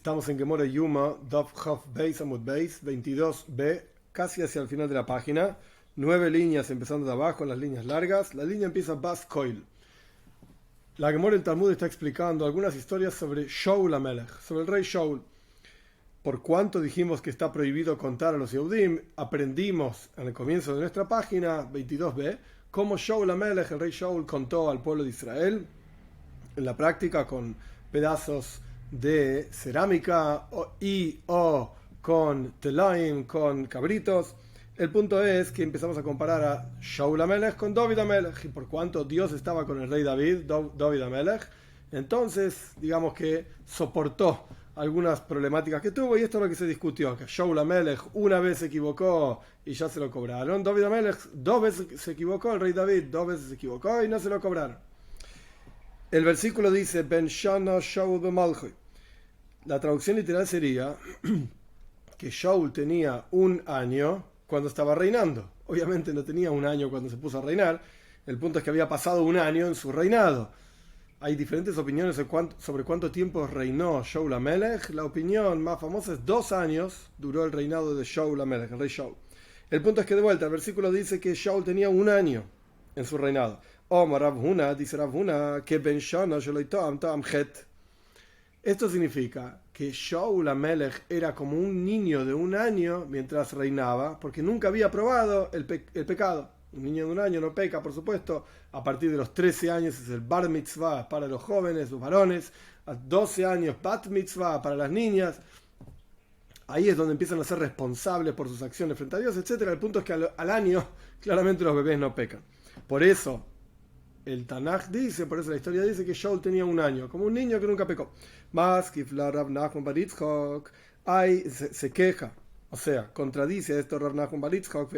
Estamos en Gemora Yuma, Daf Chaf Beis Amud Beis, 22b, casi hacia el final de la página. 9 líneas empezando de abajo, las líneas largas. La línea empieza Bas Koil. La Gemora del Talmud está explicando algunas historias sobre Shaul HaMelech, sobre el rey Shaul. Por cuanto dijimos que está prohibido contar a los Yehudim, aprendimos en el comienzo de nuestra página 22b cómo Shaul HaMelech, el rey Shaul, contó al pueblo de Israel en la práctica con pedazos de cerámica o con telaim, con cabritos. El punto es que empezamos a comparar a Shaul HaMelech con David HaMelech, y por cuanto Dios estaba con el rey David HaMelech, entonces digamos que soportó algunas problemáticas que tuvo, y esto es lo que se discutió, que Shaul HaMelech una vez se equivocó y ya se lo cobraron. David HaMelech 2 veces se equivocó, el rey David 2 veces se equivocó y no se lo cobraron. El versículo dice Ben Shana Shaul b'Malchui. La traducción literal sería que Shaul tenía un año cuando estaba reinando. Obviamente no tenía un año cuando se puso a reinar. El punto es que había pasado un año en su reinado. Hay diferentes opiniones sobre cuánto tiempo reinó Shaul HaMelech. La opinión más famosa es 2 años duró el reinado de Shaul HaMelech, el rey Shaul. El punto es que de vuelta el versículo dice que Shaul tenía un año en su reinado. Omar Rav Huna, dice Rav Huna, que Ben Shana Shelo Tam Tam Het. Esto significa que Shaul HaMelech era como un niño de un año mientras reinaba, porque nunca había probado el pecado. Un niño de un año no peca, por supuesto. A partir de los 13 años es el Bar Mitzvah para los jóvenes, los varones. A 12 años Bat Mitzvah para las niñas. Ahí es donde empiezan a ser responsables por sus acciones frente a Dios, etc. El punto es que al año claramente los bebés no pecan. Por eso el Tanaj dice, por eso la historia dice que Shaul tenía un año, como un niño que nunca pecó. Más que Rav Nachman bar Yitzchak, se queja, o sea, contradice esto Rav Nachman bar Yitzchak,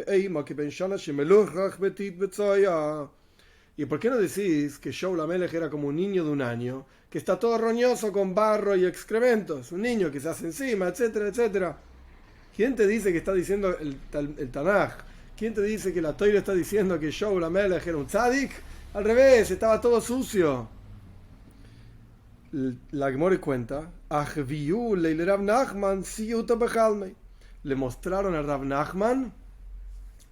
¿y por qué no decís que Shaul HaMelech era como un niño de un año, que está todo roñoso con barro y excrementos, un niño que se hace encima, etcétera, etcétera? ¿Quién te dice que está diciendo el Tanaj? ¿Quién te dice que la Torá está diciendo que Shaul HaMelech era un tzadik? Al revés, estaba todo sucio. La Gemora cuenta, le mostraron a Rav Nachman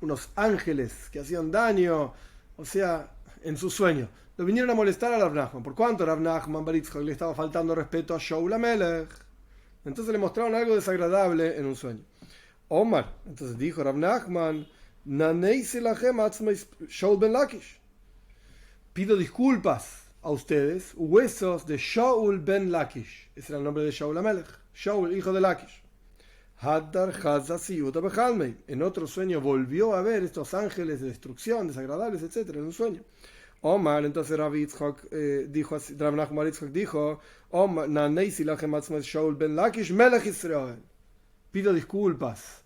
unos ángeles que hacían daño, o sea, en su sueño. Lo vinieron a molestar a Rav Nachman. ¿Por cuánto Rav Nachman bar Yitzchak le estaba faltando respeto a Shaul HaMelech? Entonces le mostraron algo desagradable en un sueño. Omar, entonces dijo Rav Nachman, Shaul ben Lakish. Pido disculpas a ustedes, huesos de Shaul ben Lakish. Ese era el nombre de Shaul HaMelech. Shaul, hijo de Lakish. En otro sueño volvió a ver estos ángeles de destrucción, desagradables, etc. En un sueño. Omar, entonces Rav Nachman Yitzchak dijo, Shaul ben Lakish melech Israel. Pido disculpas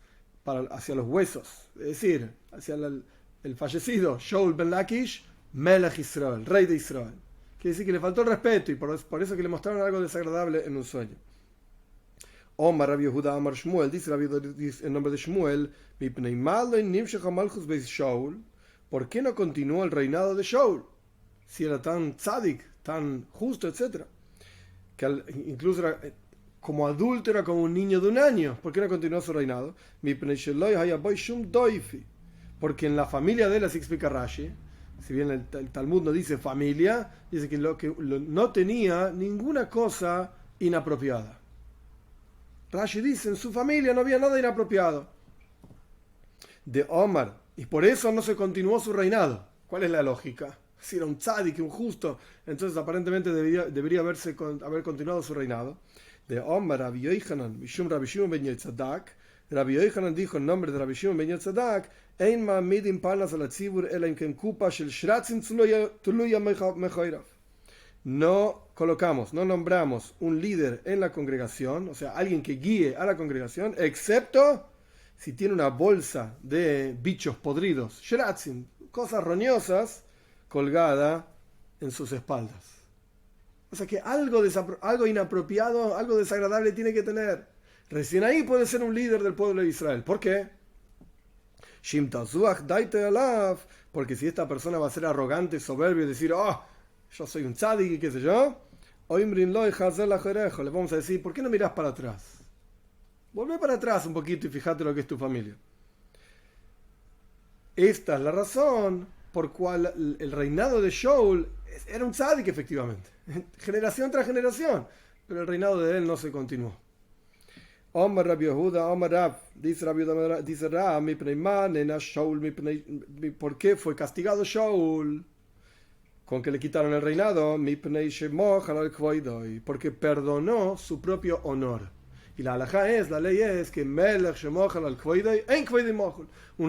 hacia los huesos, es decir, hacia el fallecido Shaul ben Lakish, Melech Israel, rey de Israel. Quiere decir que le faltó el respeto y por eso que le mostraron algo desagradable en un sueño. Omar Rabbi Yehuda Amar Shmuel, dice el nombre de Shmuel, ¿por qué no continuó el reinado de Shaul? Si era tan tzadik, tan justo, etc. Que incluso era, como adulto era como un niño de un año. ¿Por qué no continuó su reinado? Porque en la familia de él, así explica Rashi, si bien el Talmud no dice familia, dice que no tenía ninguna cosa inapropiada. Rashi dice, en su familia no había nada inapropiado. De Omar, y por eso no se continuó su reinado. ¿Cuál es la lógica? Si era un tzadik, un justo, entonces aparentemente debería haber continuado su reinado. De Omar, Rabbi Yochanan, Mishum Rabbi Shimon ben Yotzadak, Rabbi Yochanan dijo en nombre de Rabbi Shimon ben Yotzadak, no colocamos, no nombramos un líder en la congregación, o sea, alguien que guíe a la congregación, excepto si tiene una bolsa de bichos podridos, shratzin, cosas roñosas, colgada en sus espaldas. O sea que algo inapropiado, algo desagradable tiene que tener. Recién ahí puede ser un líder del pueblo de Israel. ¿Por qué? Porque si esta persona va a ser arrogante, soberbio y decir, yo soy un tzadik y qué sé yo, Le vamos a decir, ¿por qué no mirás para atrás? Volvé para atrás un poquito y fíjate lo que es tu familia. Esta es la razón por cual el reinado de Shaul era un tzadik, efectivamente, generación tras generación, pero el reinado de él no se continuó. Omar Rabbi Yehuda, Omar Rab, dice Rabbi Yehuda, dice Rab, ¿por qué fue castigado Shaul? Con que le quitaron el reinado, porque perdonó su propio honor. Y la halajá es, la ley es que un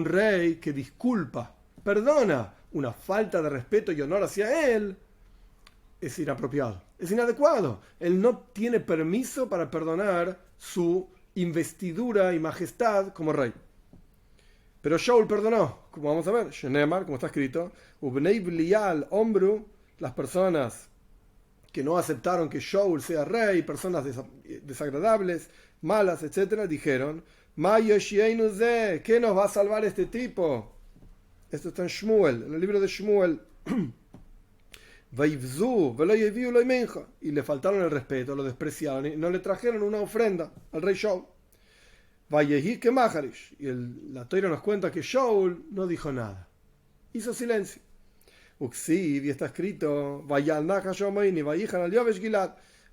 rey que disculpa, perdona una falta de respeto y honor hacia él, es inapropiado, es inadecuado. Él no tiene permiso para perdonar su investidura y majestad como rey. Pero Shaul perdonó, como vamos a ver, Shenemar, como está escrito, Ubnei Blial, Ombru, las personas que no aceptaron que Shaul sea rey, personas desagradables, malas, etc., dijeron, ¿qué nos va a salvar este tipo? Esto está en Shmuel, en el libro de Shmuel. Y le faltaron el respeto, lo despreciaron y no le trajeron una ofrenda al rey Shaul. Y la Torá nos cuenta que Shaul no dijo nada, hizo silencio. Y está escrito,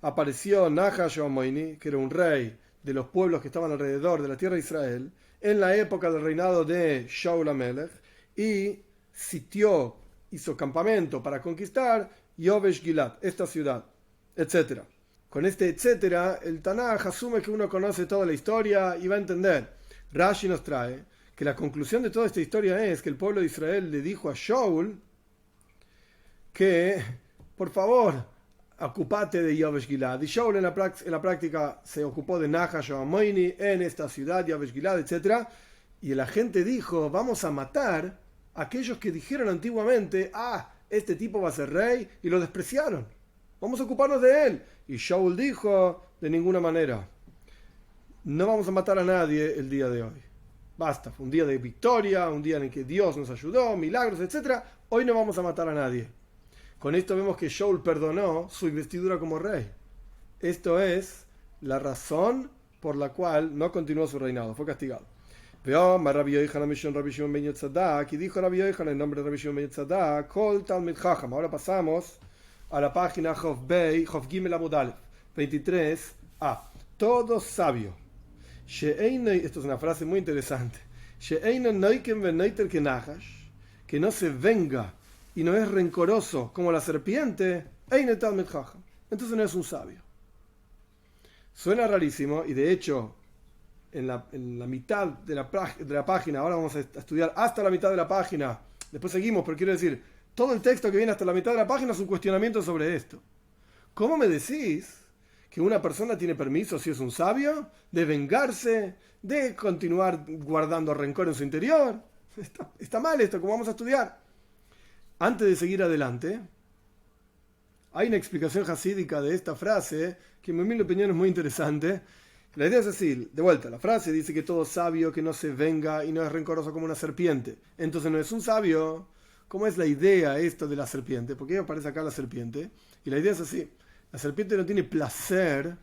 apareció Nahash Omoini, que era un rey de los pueblos que estaban alrededor de la tierra de Israel, en la época del reinado de Shaul HaMelech, y sitió, hizo campamento para conquistar Yovesh Gilad, esta ciudad, etc. Con este etcétera, el Tanaj asume que uno conoce toda la historia y va a entender. Rashi nos trae que la conclusión de toda esta historia es que el pueblo de Israel le dijo a Shaul que, por favor, ocupate de Yovesh Gilad. Y Shaul en la práctica se ocupó de Nahash Omoini en esta ciudad, Yovesh Gilad, etc. Y la gente dijo, vamos a matar a aquellos que dijeron antiguamente, este tipo va a ser rey, y lo despreciaron. Vamos a ocuparnos de él. Y Shaul dijo, de ninguna manera, no vamos a matar a nadie el día de hoy. Basta, fue un día de victoria, un día en el que Dios nos ayudó, milagros, etc. Hoy no vamos a matar a nadie. Con esto vemos que Shaul perdonó su investidura como rey. Esto es la razón por la cual no continuó su reinado, fue castigado. Y dijo Rabbi Yochanan en nombre de Rabbi Shimon ben Yotzadá, Kol Talmid Chacham. Ahora pasamos a la página Chof Gimel Amud Aleph 23a. Todo sabio. Esto es una frase muy interesante. Que no se venga y no es rencoroso como la serpiente. Entonces no es un sabio. Suena rarísimo y de hecho en la mitad de la página, ahora vamos a estudiar hasta la mitad de la página, después seguimos, pero quiero decir, todo el texto que viene hasta la mitad de la página es un cuestionamiento sobre esto. ¿Cómo me decís que una persona tiene permiso, si es un sabio, de vengarse, de continuar guardando rencor en su interior? Está mal esto, como vamos a estudiar. Antes de seguir adelante, hay una explicación hasídica de esta frase que en mi opinión es muy interesante. La idea es así, de vuelta, la frase dice que todo sabio que no se venga y no es rencoroso como una serpiente, entonces no es un sabio. ¿Cómo es la idea esto de la serpiente? Porque aparece acá la serpiente, y la idea es así, la serpiente no tiene placer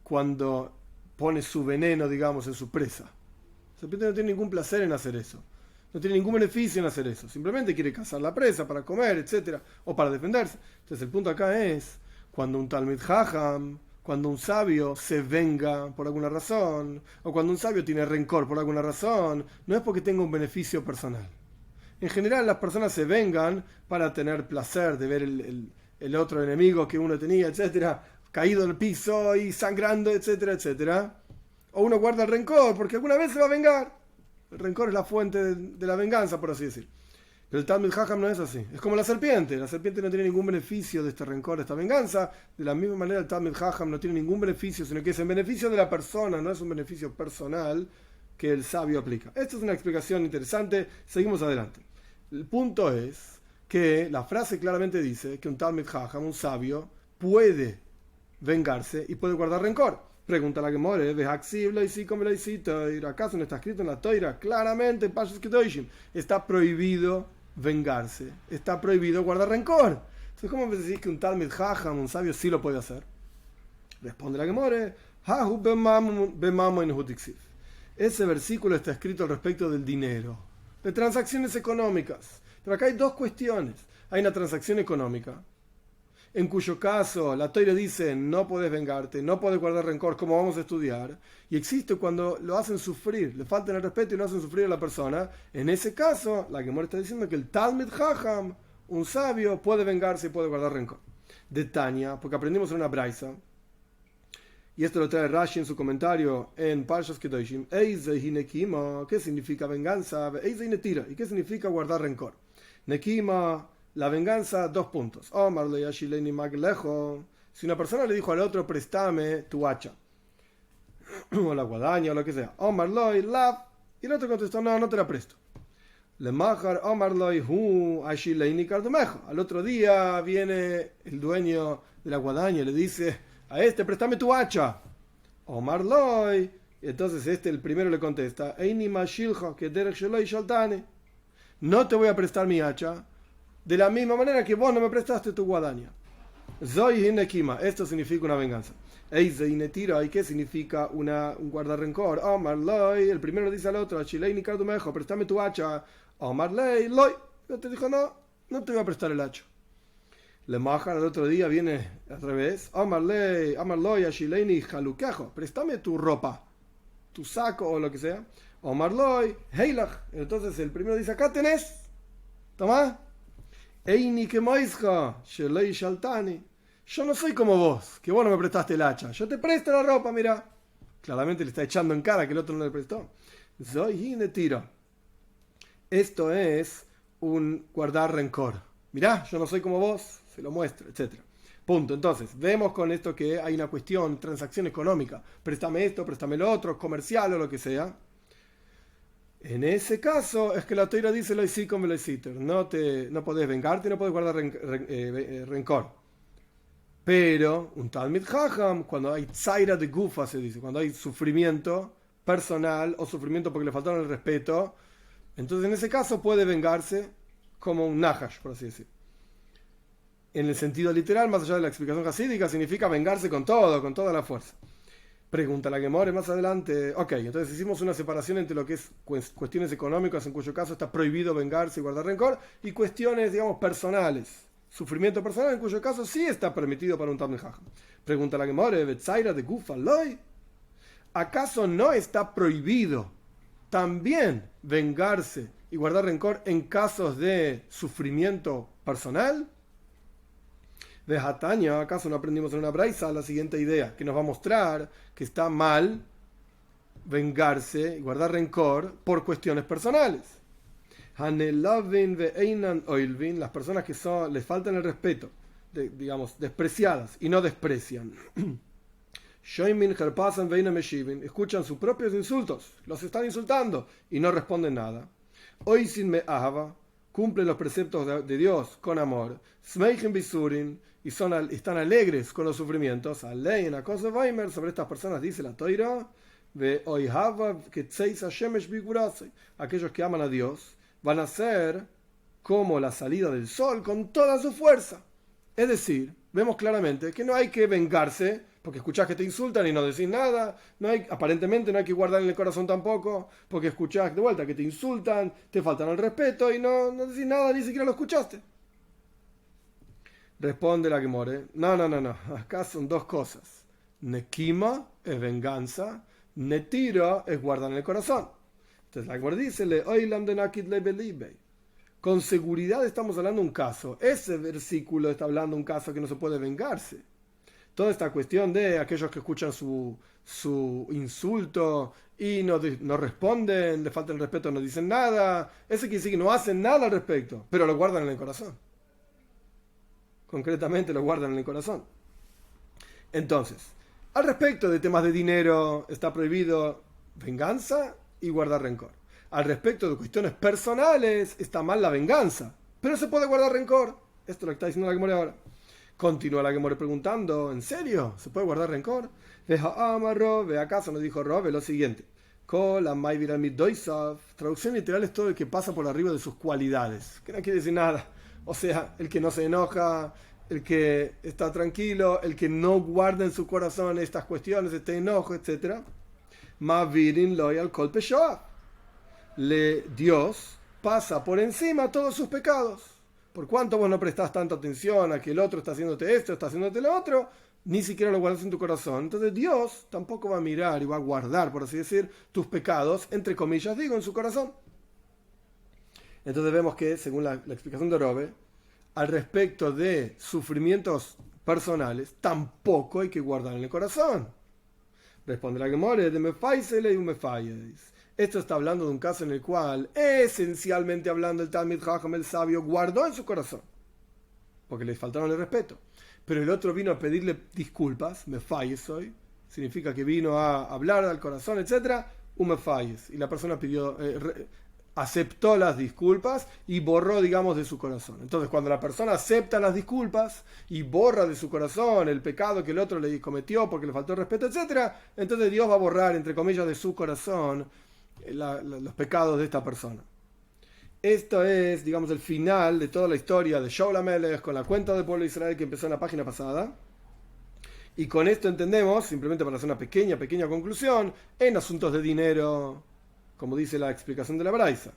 cuando pone su veneno, digamos, en su presa. La serpiente no tiene ningún placer en hacer eso, no tiene ningún beneficio en hacer eso, simplemente quiere cazar la presa para comer, etc., o para defenderse. Entonces el punto acá es, cuando un Talmid Jajam, cuando un sabio se venga por alguna razón, o cuando un sabio tiene rencor por alguna razón, no es porque tenga un beneficio personal. En general las personas se vengan para tener placer de ver el otro enemigo que uno tenía, etcétera, caído en el piso y sangrando, etcétera, etcétera. O uno guarda el rencor porque alguna vez se va a vengar. El rencor es la fuente de la venganza, por así decir. Pero el Talmid Jajam no es así. Es como la serpiente. La serpiente no tiene ningún beneficio de este rencor, de esta venganza. De la misma manera el Talmid Jajam no tiene ningún beneficio, sino que es en beneficio de la persona, no es un beneficio personal que el sabio aplica. Esta es una explicación interesante. Seguimos adelante. El punto es que la frase claramente dice que un Talmid Jajam, un sabio, puede vengarse y puede guardar rencor. Pregunta la Gemara, ¿acaso no está escrito en la Toira claramente, está prohibido vengarse, está prohibido guardar rencor? Entonces, ¿cómo me decís que un Talmid Jajam, un sabio, sí lo puede hacer? Responde la Gemore, ese versículo está escrito al respecto del dinero, de transacciones económicas. Pero acá hay dos cuestiones. Hay una transacción económica, en cuyo caso la Torá dice no puedes vengarte, no puedes guardar rencor, como vamos a estudiar, y existe cuando lo hacen sufrir, le faltan el respeto y lo hacen sufrir a la persona. En ese caso, la Gemara está diciendo que el Talmid Jajam, un sabio, puede vengarse y puede guardar rencor. De Tania, porque aprendimos en una braisa, y esto lo trae Rashi en su comentario en Parshas Kedoshim, Eizei Nekima, ¿qué significa venganza? Eizei Netira, ¿y qué significa guardar rencor? Nekima, la venganza, 2 puntos. Si una persona le dijo al otro, préstame tu hacha, o la guadaña, o lo que sea, Omar Loy, Lav, y el otro contestó, no, no te la presto. Le Mahar, Omar Loy, al otro día viene el dueño de la guadaña y le dice, a este, préstame tu hacha. Omar Loy, y entonces el primero le contesta, no te voy a prestar mi hacha, de la misma manera que vos no me prestaste tu guadaña. Zoy Hinekima, esto significa una venganza. Eizei Netira, ¿y qué significa un guardar rencor? Omar Loy, el primero dice al otro, préstame tu hacha. Omar Loy, no te dijo, no te voy a prestar el hacha. Le Mahar al otro día viene al revés. Omar Loy, Ashileini Halukejo, préstame tu ropa, tu saco o lo que sea. Omar Loy, Heilach. Entonces el primero dice, acá tenés, toma. Eini que moisja, Shelei Shaltani. Yo no soy como vos, que vos no me prestaste el hacha. Yo te presto la ropa, mira. Claramente le está echando en cara que el otro no le prestó. Zoy Netira. Esto es un guardar rencor. Mirá, yo no soy como vos, se lo muestro, etc. Punto. Entonces, vemos con esto que hay una cuestión, transacción económica. Préstame esto, préstame lo otro, comercial o lo que sea. En ese caso es que la Torá dice lo hiciste como lo hiciste. No podés vengarte, no podés guardar rencor. Pero un Talmid Jajam, cuando hay tzaira de gufa, se dice, cuando hay sufrimiento personal o sufrimiento porque le faltaron el respeto, entonces en ese caso puede vengarse como un nahash, por así decir. En el sentido literal, más allá de la explicación hasídica, significa vengarse con todo, con toda la fuerza. Pregunta la Gemara más adelante. Ok, entonces hicimos una separación entre lo que es cuestiones económicas, en cuyo caso está prohibido vengarse y guardar rencor, y cuestiones, digamos, personales. Sufrimiento personal, en cuyo caso sí está permitido para un Talmid Jajam. Pregunta la Gemara, Betzaira de Gufa Loy. ¿Acaso no está prohibido también vengarse y guardar rencor en casos de sufrimiento personal? De Hatanya, ¿acaso no aprendimos en una braisa la siguiente idea? Que nos va a mostrar que está mal vengarse y guardar rencor por cuestiones personales. Hanelavin ve einan oilvin, las personas que les faltan el respeto, digamos, despreciadas y no desprecian. Shoimin herpasan veina meshivin, escuchan sus propios insultos, los están insultando y no responden nada. Oisin me ahava, cumplen los preceptos de Dios con amor. Smeichen bisurin, y están alegres con los sufrimientos. Alein a cosa Weimer, sobre estas personas dice la Toira, ve oihava que tseis hashemesh bigurase, aquellos que aman a Dios van a ser como la salida del sol con toda su fuerza. Es decir, vemos claramente que no hay que vengarse porque escuchás que te insultan y no decís nada. Aparentemente no hay que guardar en el corazón tampoco porque escuchás de vuelta que te insultan, te faltan el respeto y no decís nada, ni siquiera lo escuchaste. Responde la Gemara, no. Acá son dos cosas. Nekima es venganza, netira es guardar en el corazón. Entonces la Gemara dice, con seguridad estamos hablando de un caso. Ese versículo está hablando de un caso que no se puede vengarse. Toda esta cuestión de aquellos que escuchan su insulto y no responden, le falta el respeto, no dicen nada, ese quiere decir que no hacen nada al respecto, pero lo guardan en el corazón. Concretamente lo guardan en el corazón. Entonces, al respecto de temas de dinero, está prohibido venganza y guardar rencor. Al respecto de cuestiones personales, está mal la venganza, pero se puede guardar rencor. Esto es lo que está diciendo la Gemara ahora. Continúa la Gemara preguntando, ¿en serio? ¿Se puede guardar rencor? Ve acaso nos dijo Robe lo siguiente. Traducción literal es todo el que pasa por arriba de sus cualidades, que no quiere decir nada. O sea, el que no se enoja, el que está tranquilo, el que no guarda en su corazón estas cuestiones, este enojo, etc. Mavirin loyal kolpe shoah. Dios pasa por encima todos sus pecados. Por cuanto vos no prestás tanta atención a que el otro está haciéndote esto, está haciéndote lo otro, ni siquiera lo guardas en tu corazón. Entonces Dios tampoco va a mirar y va a guardar, por así decir, tus pecados, entre comillas, digo, en su corazón. Entonces vemos que, según la explicación de Robe, al respecto de sufrimientos personales, tampoco hay que guardar en el corazón. Responde la Gemara, de mefaisele y mefayes. Esto está hablando de un caso en el cual, esencialmente hablando, el Talmid Jajam, el sabio, guardó en su corazón, porque le faltaron el respeto. Pero el otro vino a pedirle disculpas, mefayes hoy, significa que vino a hablar al corazón, etc. Mefayes. Y la persona pidió, aceptó las disculpas y borró, digamos, de su corazón. Entonces, cuando la persona acepta las disculpas y borra de su corazón el pecado que el otro le cometió porque le faltó el respeto, etc., entonces Dios va a borrar, entre comillas, de su corazón los pecados de esta persona. Esto es, digamos, el final de toda la historia de Shaul HaMelech con la cuenta del pueblo de Israel que empezó en la página pasada. Y con esto entendemos, simplemente para hacer una pequeña conclusión, en asuntos de dinero, como dice la explicación de la Braisa,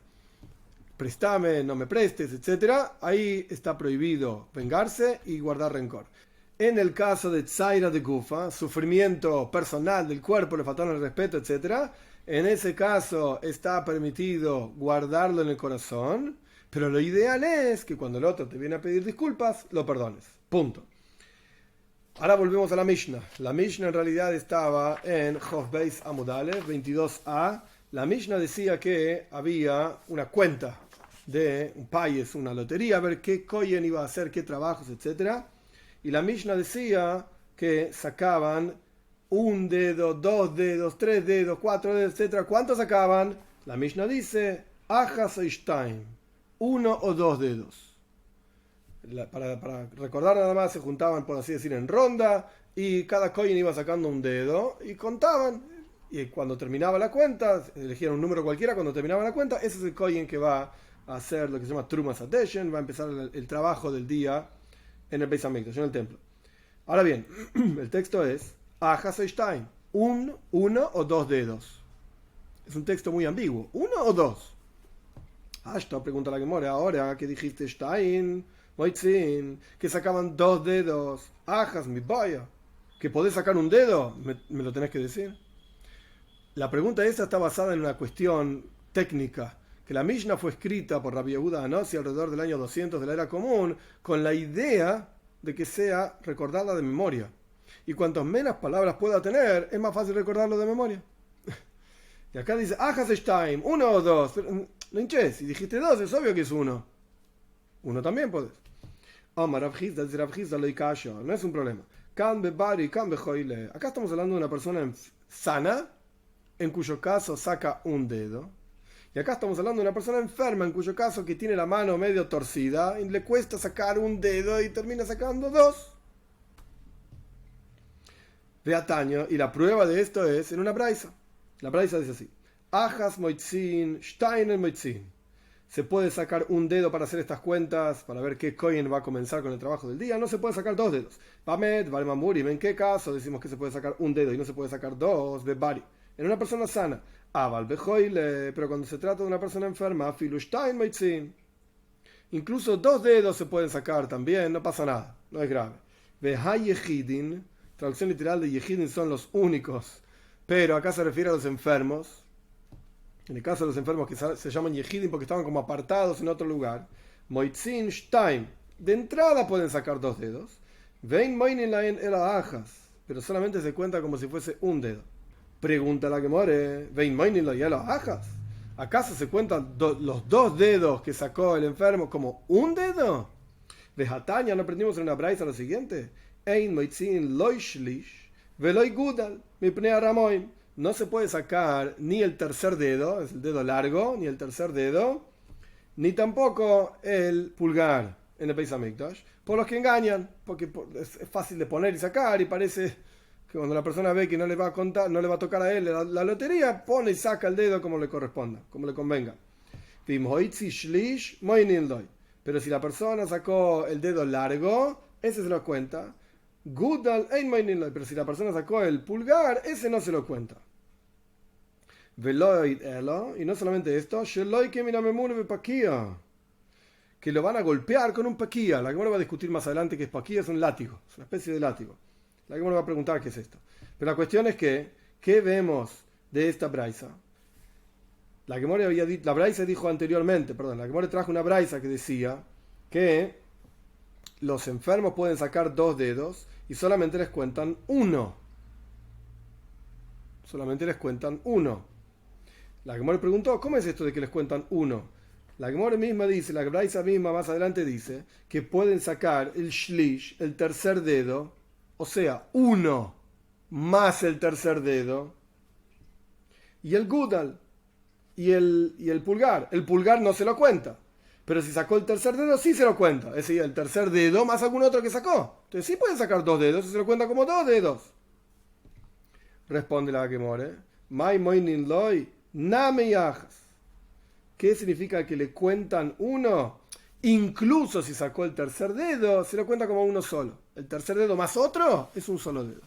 préstame, no me prestes, etc., ahí está prohibido vengarse y guardar rencor. En el caso de Tzaira de Gufa, sufrimiento personal del cuerpo, le faltaron el respeto, etc., en ese caso está permitido guardarlo en el corazón, pero lo ideal es que cuando el otro te viene a pedir disculpas, lo perdones. Punto. Ahora volvemos a la Mishnah. La Mishnah en realidad estaba en Chof Beis Amud Aleph 22a. La Mishnah decía que había una cuenta de un payes, una lotería, a ver qué Kohen iba a hacer, qué trabajos, etc. Y la Mishnah decía que sacaban un dedo, 2 dedos, 3 dedos, 4 dedos, etc. ¿Cuántos sacaban? La Mishnah dice, Ajas Eishtaim, 1 o 2 dedos. Para recordar nada más, se juntaban, por así decir, en ronda, y cada Kohen iba sacando un dedo, y contaban, y cuando terminaba la cuenta, elegían un número cualquiera, cuando terminaba la cuenta, ese es el Kohen que va a hacer lo que se llama Trumas Adeshen, va a empezar el trabajo del día en el Beis Hamikdash, en el templo. Ahora bien, el texto es, Ajas Eishtaim, 1 o 2 dedos. Es un texto muy ambiguo. ¿1 o 2? Esto pregunta la Gemara, ahora que dijiste Stein, Moitzin, que sacaban 2 dedos. Ajas, mi vaya. ¿Que podés sacar un dedo? ¿Me lo tenés que decir? La pregunta esa está basada en una cuestión técnica, que la Mishnah fue escrita por Rabbi Yehuda Anossi alrededor del año 200 de la era común, con la idea de que sea recordarla de memoria. Y cuantas menos palabras pueda tener, es más fácil recordarlo de memoria. Y acá dice, Ajas Stein, 1 o 2. No hinches, si dijiste 2, es obvio que es 1. 1 también podés. Omar Rabjizda, dice Rabjizda, lo ikasho. No es un problema. Acá estamos hablando de una persona sana, en cuyo caso saca un dedo. Y acá estamos hablando de una persona enferma, en cuyo caso que tiene la mano medio torcida y le cuesta sacar un dedo y termina sacando 2. Beataño, y la prueba de esto es en una braisa. La braisa dice así: Ajas moitzin, steiner moitzin. Se puede sacar un dedo para hacer estas cuentas, para ver qué Kohen va a comenzar con el trabajo del día. No se puede sacar 2 dedos. Pamet, Valmamurim, ¿en qué caso decimos que se puede sacar un dedo y no se puede sacar 2? Bebari. En una persona sana. Aval bejoile, pero cuando se trata de una persona enferma, filu stein moitzin. Incluso 2 dedos se pueden sacar también, no pasa nada, no es grave. Behai yehidin. Traducción literal de Yehidin son los únicos, pero acá se refiere a los enfermos. En el caso de los enfermos que se llaman Yehidin porque estaban como apartados en otro lugar. Moitzin Stein. De entrada pueden sacar 2 dedos. Vein moinin laen elajas. Pero solamente se cuenta como si fuese un dedo. Pregunta la que more. Vein moinin laen elajas. ¿Acaso se cuentan los 2 dedos que sacó el enfermo como un dedo? De Hatanya no aprendimos en una braisa lo siguiente. No se puede sacar ni el tercer dedo, es el dedo largo, ni el tercer dedo, ni tampoco el pulgar en el Beis Hamikdash, por los que engañan, porque es fácil de poner y sacar y parece que cuando la persona ve que no le va a contar, no le va a tocar a él la lotería, pone y saca el dedo como le corresponda, como le convenga. Pero si la persona sacó el dedo largo, ese se lo cuenta. Gudal ein meinin loy, pero si la persona sacó el pulgar, ese no se lo cuenta. Veloid elo, y no solamente esto, sheloy que minamemune bepakia, que lo van a golpear con un paquía. La Gemara va a discutir más adelante que es paquía, es un látigo, es una especie de látigo. La Gemara va a preguntar qué es esto. Pero la cuestión es que, ¿qué vemos de esta braisa? La Gemara había dicho, la braisa dijo anteriormente, la Gemara trajo una braisa que decía que los enfermos pueden sacar 2 dedos y solamente les cuentan uno. Solamente les cuentan uno. La Gemara preguntó, ¿cómo es esto de que les cuentan uno? La Gemara misma dice, la braisa misma más adelante dice, que pueden sacar el shlish, el tercer dedo, o sea, uno más el tercer dedo, y el gudal, y el pulgar. El pulgar no se lo cuenta. Pero si sacó el tercer dedo, sí se lo cuenta. Es decir, el tercer dedo más algún otro que sacó. Entonces sí pueden sacar 2 dedos y se lo cuenta como 2 dedos. Responde la Gemara, Mai moinin loy, name yajas. ¿Qué significa que le cuentan uno? Incluso si sacó el tercer dedo, se lo cuenta como uno solo. El tercer dedo más otro es un solo dedo.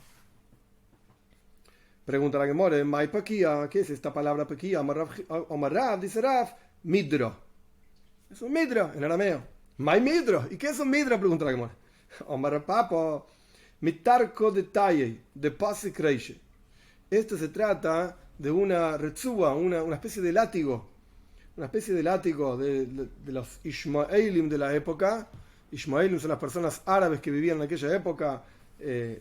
Pregunta la Gemara, Mai pakia, ¿qué es esta palabra pakia? Omar Rav, dice Rav, midro. Es un midro en arameo. Mai midro. ¿Y qué es un midro? Pregunta la Gemara. Omar Papo, mitarco detalle, de pasik reiche. Esto se trata de una retzúa, una especie de látigo. Una especie de látigo de los Ishmaelim de la época. Ishmaelim son las personas árabes que vivían en aquella época.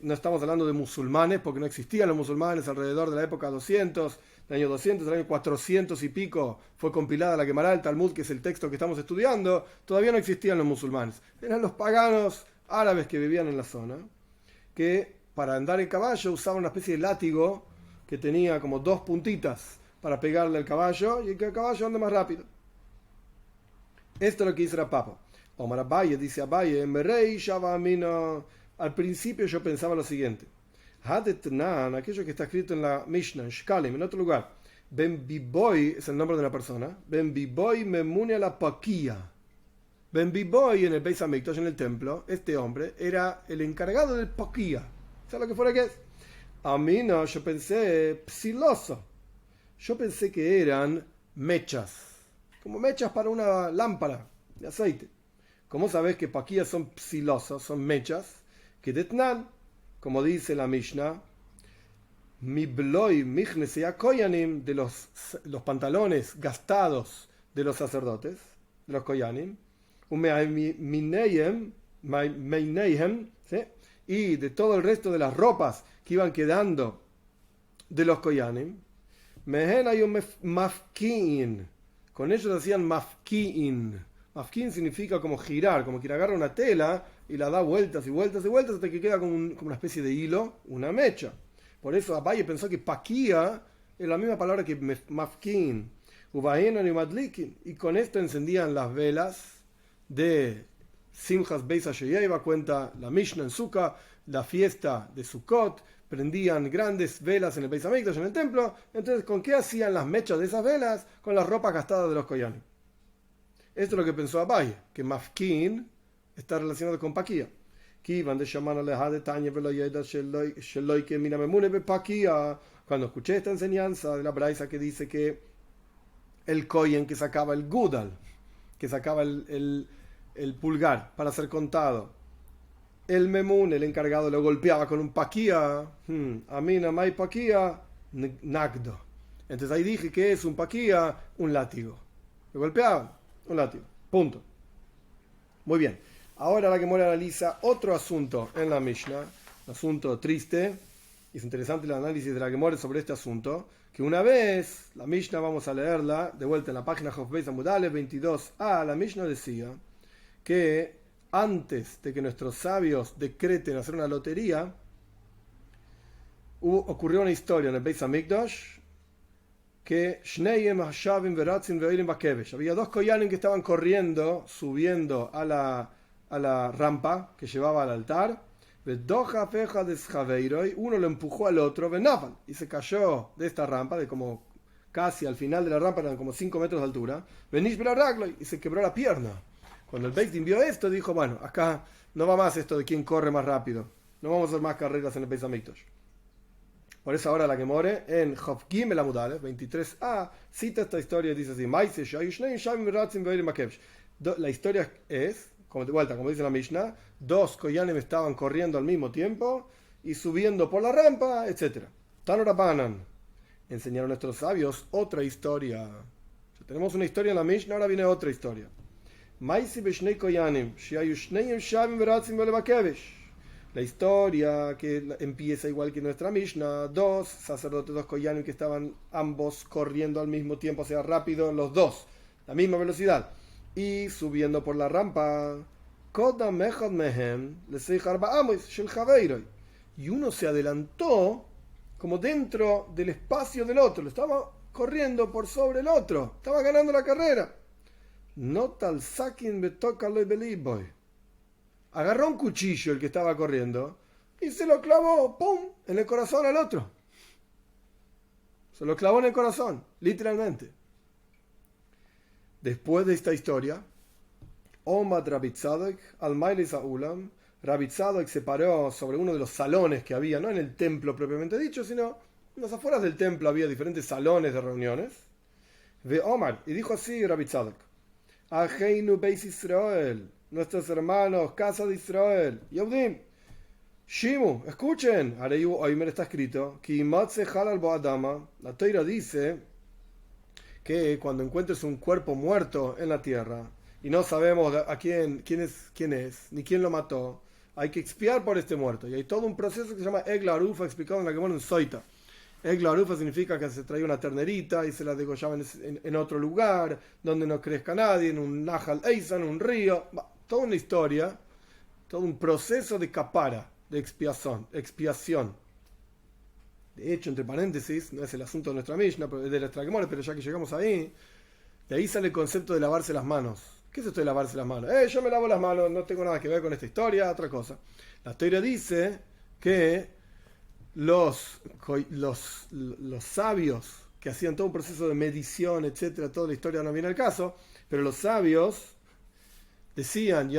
No estamos hablando de musulmanes, porque no existían los musulmanes alrededor de la época 200, del año 200, del año 400 y pico fue compilada la Gemara del Talmud, que es el texto que estamos estudiando. Todavía no existían los musulmanes. Eran los paganos árabes que vivían en la zona, que para andar en caballo usaban una especie de látigo que tenía como 2 puntitas para pegarle al caballo y que el caballo ande más rápido. Esto es lo que dice Papa. Omar Abaye dice Abaye, Merei Shava Amino. Al principio yo pensaba lo siguiente. Hadetnan, aquello que está escrito en la Mishnah, en Shkalim, en otro lugar. Ben Biboy es el nombre de una persona. Ben Biboy memune a la paquía. Ben Biboy en el Beis Hamikdash, en el templo, este hombre era el encargado del paquía. ¿Sabes lo que fuera que es? A mí no, yo pensé psiloso. Yo pensé que eran mechas. Como mechas para una lámpara de aceite. ¿Cómo sabes que paquías son psilosos, son mechas? Que detnan, como dice la Mishnah, mi bloy michnesea koyanim, de los pantalones gastados de los sacerdotes, de los koyanim, y de todo el resto de las ropas que iban quedando de los koyanim, mehen hay un mafkiin, con ellos hacían mafkiin. Mafkin significa como girar, como que agarra una tela y la da vueltas y vueltas y vueltas hasta que queda como una especie de hilo, una mecha. Por eso Abaye pensó que paquía es la misma palabra que mafkin. Y con esto encendían las velas de Simchas Beis HaShoyeva, cuenta la Mishnah en Sukkah, la fiesta de Sukkot, prendían grandes velas en el Beis Hamikdash, en el templo. Entonces, ¿con qué hacían las mechas de esas velas? Con las ropas gastadas de los koyanim. Esto es lo que pensó Abaye, que mafkin está relacionado con paquía. Cuando escuché esta enseñanza de la braisa que dice que el kohen que sacaba el gudal, que sacaba el pulgar para ser contado, el memun, el encargado, lo golpeaba con un paquía, a mí no hay paquía, nagdo. Entonces ahí dije que es un paquía, un látigo. Lo golpeaban, un látigo. Punto. Muy bien. Ahora la Gemara analiza otro asunto en la Mishnah, un asunto triste. Y es interesante el análisis de la Gemara sobre este asunto, que una vez, la Mishnah vamos a leerla, de vuelta en la página Chof Beis Amud Aleph 22a, la Mishnah decía que antes de que nuestros sabios decreten hacer una lotería, ocurrió una historia en el Beis Hamikdash, que había 2 koyanim que estaban corriendo, subiendo a la rampa que llevaba al altar. Uno lo empujó al otro y se cayó de esta rampa, de como casi al final de la rampa, eran como 5 metros de altura, y se quebró la pierna. Cuando el Beis Din vio esto, dijo, bueno, acá No va más esto de quién corre más rápido. No vamos a hacer más carreras en el Beis Hamikdash. Por eso ahora la que more en Chof Gimel Amud Aleph 23a cita esta historia y dice así: la historia es, como de vuelta, como dice la Mishnah, dos koyanim estaban corriendo al mismo tiempo y subiendo por la rampa, etc. Tanorabanan, enseñaron nuestros sabios otra historia. Ya tenemos una historia en la Mishnah, ahora viene otra historia. La historia que empieza igual que nuestra Mishnah, dos sacerdotes, dos koyanim que estaban ambos corriendo al mismo tiempo, o sea, rápido, los dos, la misma velocidad, y subiendo por la rampa. Y uno se adelantó como dentro del espacio del otro, lo estaba corriendo por sobre el otro, estaba ganando la carrera. No tal sakin betokaloy beliboy. Agarró un cuchillo el que estaba corriendo y se lo clavó, ¡pum!, en el corazón al otro. Se lo clavó en el corazón, literalmente. Después de esta historia, Omad Rabbi Tzadok al Mailis Ulam, Rabbi Tzadok se paró sobre uno de los salones que había, no en el templo propiamente dicho, sino en las afueras del templo había diferentes salones de reuniones. Ve Omar, y dijo así Rabbi Tzadok: Ajeinu Beis Israel, nuestros hermanos, casa de Israel, Yehudim, Shimu, escuchen, hoy me está escrito, la Torah dice que cuando encuentres un cuerpo muerto en la tierra y no sabemos a quién es, ni quién lo mató, hay que expiar por este muerto. Y hay todo un proceso que se llama Egla Arufa, explicado en la Gemara en Soita. Egla Arufa significa que se traía una ternerita y se la degollaban en otro lugar, donde no crezca nadie, en un Nahal Eisan, un río. Toda una historia, todo un proceso de capara, de expiación. De hecho, entre paréntesis, no es el asunto de nuestra Mishnah, de nuestra Gemara, pero ya que llegamos ahí, de ahí sale el concepto de lavarse las manos. ¿Qué es esto de lavarse las manos? Yo me lavo las manos, no tengo nada que ver con esta historia, otra cosa. La historia dice que los sabios que hacían todo un proceso de medición, etcétera, toda la historia no viene al caso, pero los sabios decían: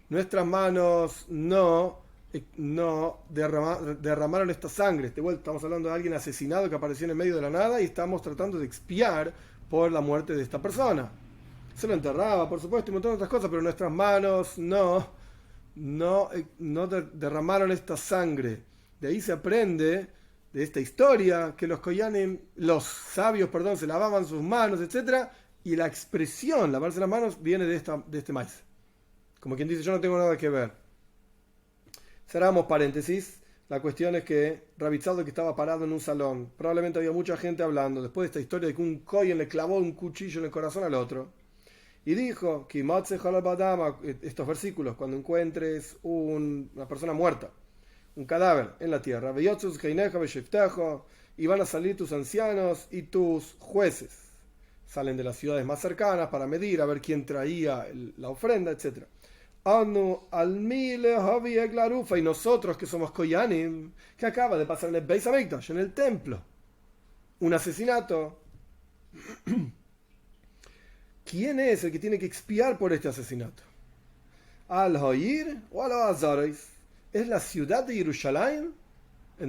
nuestras manos no derramaron esta sangre. De vuelta, estamos hablando de alguien asesinado que apareció en el medio de la nada y estamos tratando de expiar por la muerte de esta persona. Se lo enterraba, por supuesto, y un montón de otras cosas, pero nuestras manos no derramaron esta sangre. De ahí se aprende, de esta historia, que los sabios, se lavaban sus manos, etcétera, y la expresión, lavarse las manos, viene de este maíz. Como quien dice: yo no tengo nada que ver. Cerramos paréntesis. La cuestión es que Rabbi Tzadok, que estaba parado en un salón, probablemente había mucha gente hablando, después de esta historia de que un kohen le clavó un cuchillo en el corazón al otro, y dijo: estos versículos, cuando encuentres una persona muerta, un cadáver en la tierra, y van a salir tus ancianos y tus jueces. Salen de las ciudades más cercanas para medir a ver quién traía la ofrenda, etc. Y nosotros que somos koyanim, que acaba de pasar en el Beis Hamikdash, en el templo, un asesinato. ¿Quién es el que tiene que expiar por este asesinato? ¿Al-Hoir o al-Azaris? ¿Es la ciudad de Jerusalén en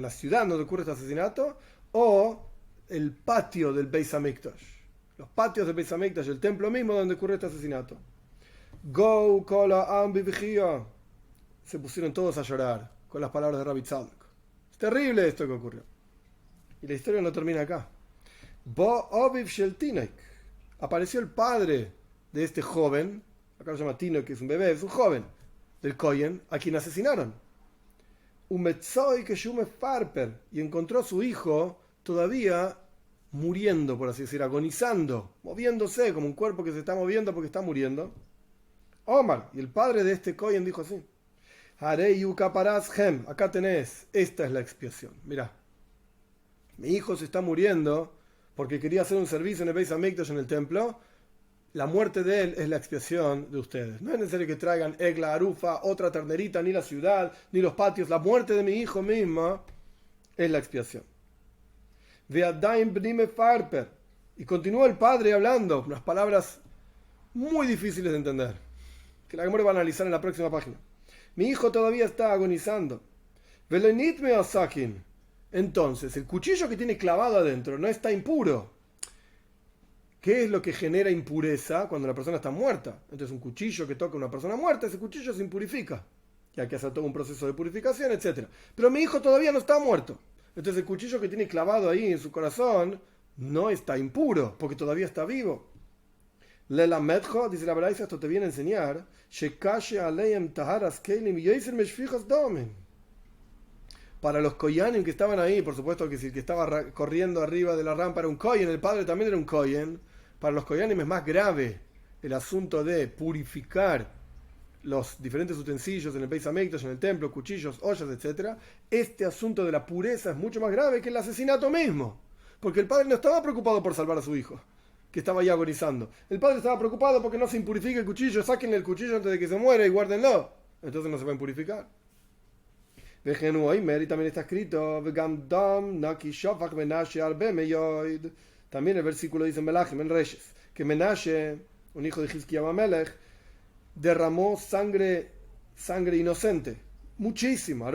la ciudad donde ocurre este asesinato? ¿O el patio del Beis Hamikdash? Los patios del Beis Hamikdash, el templo mismo donde ocurre este asesinato. Go kola am bivchia. Se pusieron todos a llorar con las palabras de Rabbi Tzadok. Es terrible esto que ocurrió. Y la historia no termina acá. Bo oviv shel tinek. Apareció el padre de este joven, acá lo llama Tino, que es un bebé, es un joven del Kohen, a quien asesinaron. Y encontró a su hijo todavía muriendo, por así decir, agonizando, moviéndose como un cuerpo que se está moviendo porque está muriendo. Omar, y el padre de este Kohen dijo así: acá tenés, esta es la expiación. Mirá, mi hijo se está muriendo porque quería hacer un servicio en el Beis Hamikdash, en el templo. La muerte de él es la expiación de ustedes. No es necesario que traigan Egla Arufa, otra ternerita, ni la ciudad, ni los patios. La muerte de mi hijo misma es la expiación. Y continuó el padre hablando, unas palabras muy difíciles de entender, que la Gemara va a analizar en la próxima página. Mi hijo todavía está agonizando. Velenit me asakin. Entonces, el cuchillo que tiene clavado adentro no está impuro. ¿Qué es lo que genera impureza cuando la persona está muerta? Entonces, un cuchillo que toca a una persona muerta, ese cuchillo se impurifica. Y hay que hacer todo un proceso de purificación, etc. Pero mi hijo todavía no está muerto. Entonces, el cuchillo que tiene clavado ahí en su corazón no está impuro, porque todavía está vivo. Lela Medjo, dice la Braisa, esto te viene a enseñar. Para los koyanim que estaban ahí, por supuesto que si el que estaba corriendo arriba de la rampa era un koyen, el padre también era un koyen. Para los koyanim es más grave el asunto de purificar los diferentes utensilios en el Beis Hamikdash, en el templo, cuchillos, ollas, etc. Este asunto de la pureza es mucho más grave que el asesinato mismo, porque el padre no estaba preocupado por salvar a su hijo, que estaba ahí agonizando. El padre estaba preocupado porque no se impurifique el cuchillo, sáquenle el cuchillo antes de que se muera y guárdenlo. Entonces no se va a impurificar. Y también está escrito, también el versículo dice en Melachim, en Reyes, que Menashe, un hijo de Hizkiyahu Melech, derramó sangre inocente, muchísimo,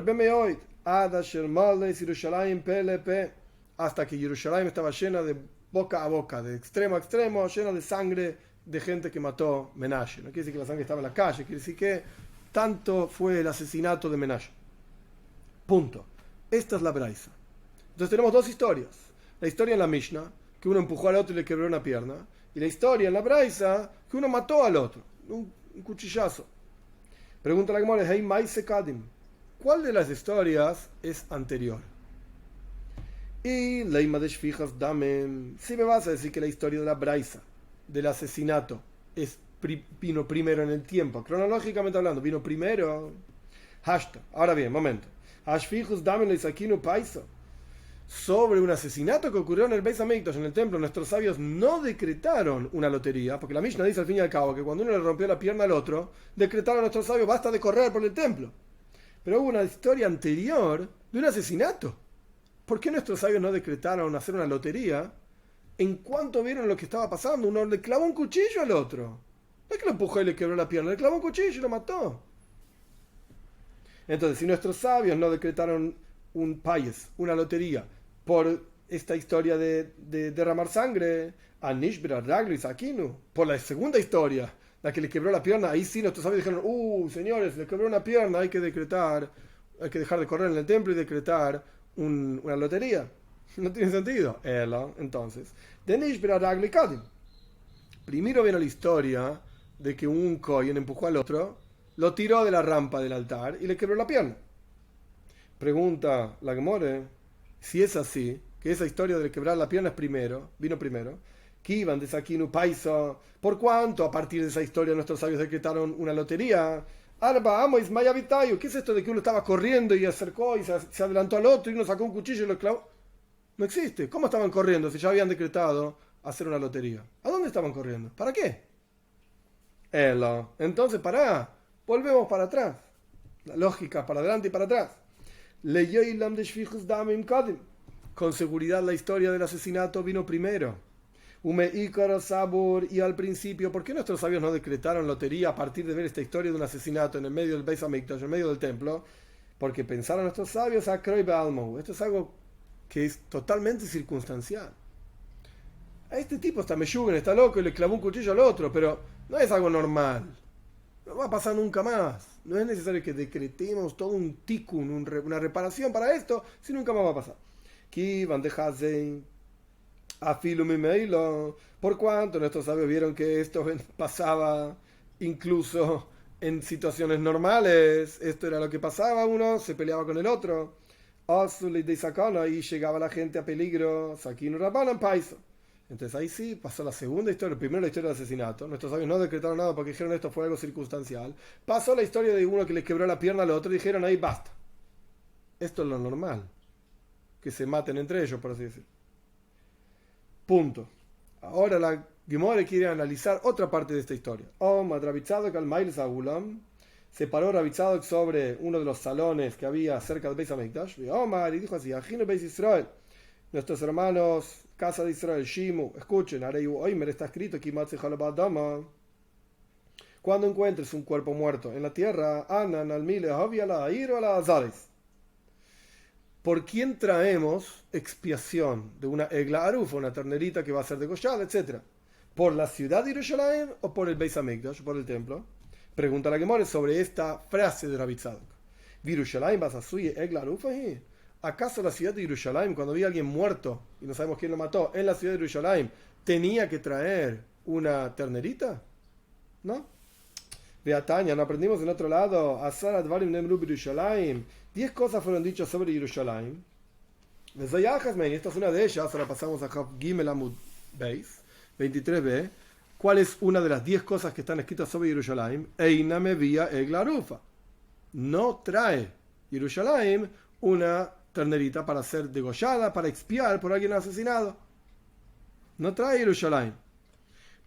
hasta que Jerusalén estaba llena de boca a boca, de extremo a extremo, llena de sangre de gente que mató Menashe. No quiere decir que la sangre estaba en la calle, quiere decir que tanto fue el asesinato de Menashe. Punto. Esta es la Braisa. Entonces tenemos dos historias. La historia en la Mishnah, que uno empujó al otro y le quebró una pierna, y la historia en la Braisa, que uno mató al otro, un cuchillazo. Pregunta la Gemara, hey, Maise Kadim, ¿cuál de las historias es anterior? Y Leima de Shfijas Damen, si me vas a decir que la historia de la Braisa, del asesinato, vino primero en el tiempo, cronológicamente hablando, vino primero. Hashtag. Ahora bien, momento. Ashfijus Damen le Sakinu Paisa. Sobre un asesinato que ocurrió en el Beis Hamikdash, en el templo, nuestros sabios no decretaron una lotería, porque la Mishnah dice al fin y al cabo que cuando uno le rompió la pierna al otro, decretaron a nuestros sabios basta de correr por el templo. Pero hubo una historia anterior de un asesinato. ¿Por qué nuestros sabios no decretaron hacer una lotería en cuanto vieron lo que estaba pasando? Uno le clavó un cuchillo al otro. No es que lo empujó y le quebró la pierna, le clavó un cuchillo y lo mató. Entonces, si nuestros sabios no decretaron un payes, una lotería, por esta historia de derramar sangre, por la segunda historia, la que le quebró la pierna, ahí sí nuestros sabios dijeron, señores, le quebró una pierna, hay que dejar de correr en el templo y decretar una lotería. No tiene sentido. Entonces, primero viene la historia de que un kohen empujó al otro, lo tiró de la rampa del altar y le quebró la pierna. Pregunta la Gemara, si es así, que esa historia de quebrar la pierna vino primero, Kivan de Sakinu Paisa, ¿por cuánto a partir de esa historia nuestros sabios decretaron una lotería? Arba, amo Ismaya Vitayo, ¿qué es esto de que uno estaba corriendo y acercó y se adelantó al otro y uno sacó un cuchillo y lo clavó? No existe. ¿Cómo estaban corriendo si ya habían decretado hacer una lotería? ¿A dónde estaban corriendo? ¿Para qué? Entonces, volvemos para atrás. La lógica, para adelante y para atrás. Con seguridad la historia del asesinato vino primero. Y al principio, ¿por qué nuestros sabios no decretaron lotería a partir de ver esta historia de un asesinato en el medio del Beis Hamikdash, en el medio del templo? Porque pensaron nuestros sabios a Kroi Be'almo. Esto es algo que es totalmente circunstancial. A este tipo está meyugen, está loco y le clavó un cuchillo al otro, pero no es algo normal. No va a pasar nunca más. No es necesario que decretemos todo un tikkun, una reparación para esto, si nunca más va a pasar. Por cuanto nuestros sabios vieron que esto pasaba incluso en situaciones normales, esto era lo que pasaba, uno se peleaba con el otro, y llegaba la gente a peligro, entonces ahí sí pasó la segunda historia. Primero la historia del asesinato, nuestros sabios no decretaron nada porque dijeron esto fue algo circunstancial. Pasó la historia de uno que le quebró la pierna al otro y dijeron ahí basta, esto es lo normal, que se maten entre ellos, por así decirlo. Punto. Ahora la Gemara quiere analizar otra parte de esta historia. Se paró Rabbi Tzadok sobre uno de los salones que había cerca del Beis Hamikdash y dijo así: Ajino Beis Israel, nuestros hermanos, casa de Israel, Shimu, escuchen, Arei Oimer, está escrito, Cuando encuentres un cuerpo muerto en la tierra, anan al mile la ir a la azares. ¿Por quién traemos expiación de una egla arufa, una ternerita que va a ser degollada, etcétera? ¿Por la ciudad de Jerusalén o por el Beis Hamikdash, por el templo? Pregunta la Gemara sobre esta frase de Rabbi Tzadok. ¿Virushalayim vas a suye egla arufa? ¿Acaso la ciudad de Jerusalén, cuando había alguien muerto y no sabemos quién lo mató, en la ciudad de Jerusalén, tenía que traer una ternerita? ¿No? Beataña, no aprendimos en otro lado. Asar Advarim Nemru Yerushalayim. 10 cosas fueron dichas sobre Jerusalén. Esta es una de ellas. Ahora pasamos a Chav Gimel Amud Beis 23b. ¿Cuál es una de las 10 cosas que están escritas sobre Jerusalén? Eina me vía egla arufa. No trae Jerusalén una ternerita para ser degollada, para expiar por alguien asesinado. No trae Jerusalén.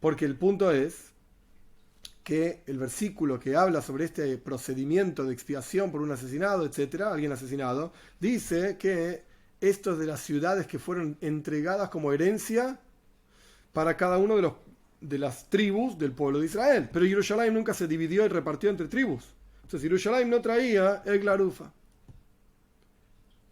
Porque el punto es que el versículo que habla sobre este procedimiento de expiación por un asesinado, etcétera, alguien asesinado, dice que esto es de las ciudades que fueron entregadas como herencia para cada uno de las tribus del pueblo de Israel. Pero Jerusalén nunca se dividió y repartió entre tribus. Entonces Jerusalén no traía el arufa.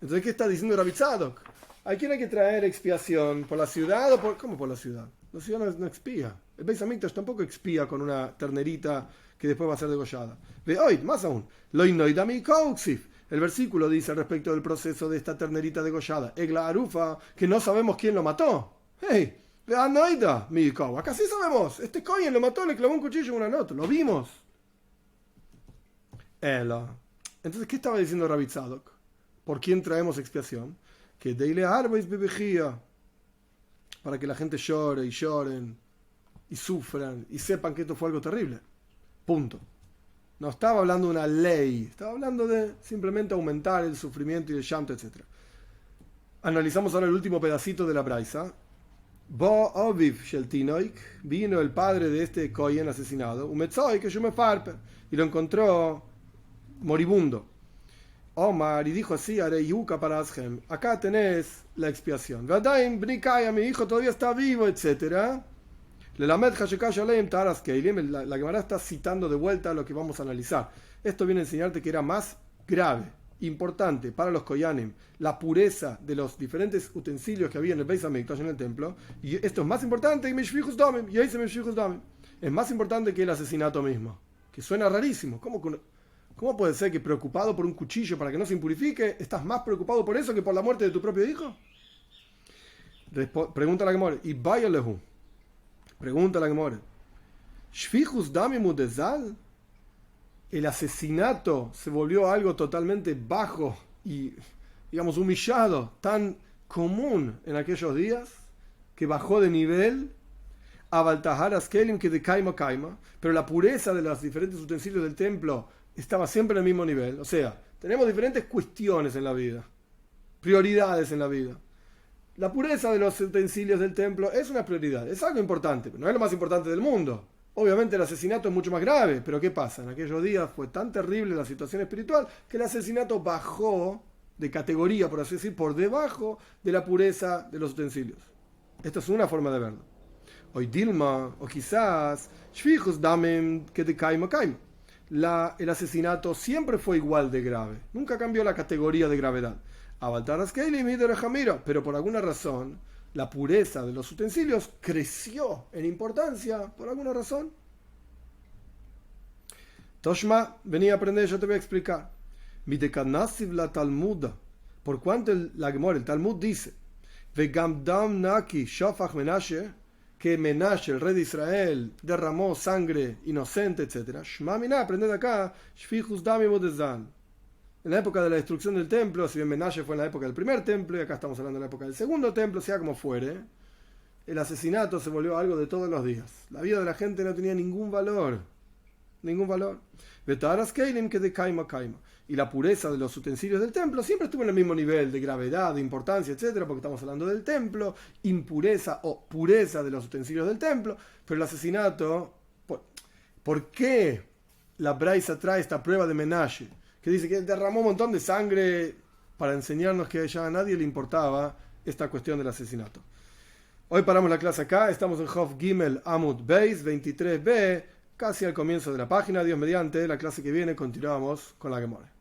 Entonces, ¿qué está diciendo Rabbi Tzadok? ¿A quién hay que traer expiación? ¿Por la ciudad o por...? ¿Cómo por la ciudad? La ciudad no expía. El Beis Hamikdash tampoco expía con una ternerita que después va a ser degollada. Ve hoy, más aún. El versículo dice al respecto del proceso de esta ternerita degollada, egla arufa, que no sabemos quién lo mató. ¡Hey! Acá sí sabemos. Este Cohen lo mató, le clavó un cuchillo en una nota. Lo vimos. Entonces, ¿qué estaba diciendo Rabbi Tzadok? ¿Por quién traemos expiación? Que deile arbais bebejía, para que la gente llore y lloren y sufran y sepan que esto fue algo terrible. Punto. No estaba hablando de una ley, estaba hablando de simplemente aumentar el sufrimiento y el llanto, etc. Analizamos ahora el último pedacito de la braisa. Bo Oviv Sheltinoik, vino el padre de este Cohen asesinado, Umetzoy, que yo me farpe, y lo encontró moribundo. Omar, y dijo así, haré yuca para Ashem, acá tenés la expiación. Vadaim Bnikaya, mi hijo todavía está vivo, etc. La Gemara está citando de vuelta lo que vamos a analizar. Esto viene a enseñarte que era más grave, importante para los Koyanim, la pureza de los diferentes utensilios que había en el Beis Hamikdash, en el templo, y esto es más importante que Meshvichus Damim, y ahí se Meshvichus Damim. Es más importante que el asesinato mismo, que suena rarísimo. ¿Cómo puede ser que preocupado por un cuchillo para que no se impurifique, estás más preocupado por eso que por la muerte de tu propio hijo? Pregunta la Gemara, y vaya lehu. Pregunta la Gemara, Shvichus Damim udezal. El asesinato se volvió algo totalmente bajo y, digamos, humillado, tan común en aquellos días, que bajó de nivel a Baltaharas Kelim que de Kaima Kaima, pero la pureza de los diferentes utensilios del templo estaba siempre en el mismo nivel. O sea, tenemos diferentes cuestiones en la vida, prioridades en la vida. La pureza de los utensilios del templo es una prioridad, es algo importante, pero no es lo más importante del mundo. Obviamente el asesinato es mucho más grave, pero ¿qué pasa? En aquellos días fue tan terrible la situación espiritual que el asesinato bajó de categoría, por así decir, por debajo de la pureza de los utensilios. Esta es una forma de verlo. Hoy Dilma, o quizás, Shvichus Damim que de Kaima Kaima. El asesinato siempre fue igual de grave, nunca cambió la categoría de gravedad. Pero por alguna razón la pureza de los utensilios creció en importancia, por alguna razón. Toshma, venía a aprender, yo te voy a explicar. La Talmuda, por cuanto el Talmud dice, Vegamdam Naki Shofach Menashe, que Menashe, el rey de Israel, derramó sangre inocente, etc. Shma Mina, aprended acá, Shvichus Dami Modezan. En la época de la destrucción del templo, si bien Menashe fue en la época del primer templo, y acá estamos hablando de la época del segundo templo, sea como fuere, el asesinato se volvió algo de todos los días. La vida de la gente no tenía ningún valor. Ningún valor. Y la pureza de los utensilios del templo siempre estuvo en el mismo nivel de gravedad, de importancia, etcétera, porque estamos hablando del templo, impureza o pureza de los utensilios del templo, pero el asesinato, ¿por qué la Braisa trae esta prueba de Menashe? Que dice que derramó un montón de sangre para enseñarnos que ya a nadie le importaba esta cuestión del asesinato. Hoy paramos la clase acá, estamos en Chav Gimel Amud Beis 23b, casi al comienzo de la página. Dios mediante, la clase que viene continuamos con la Gemara.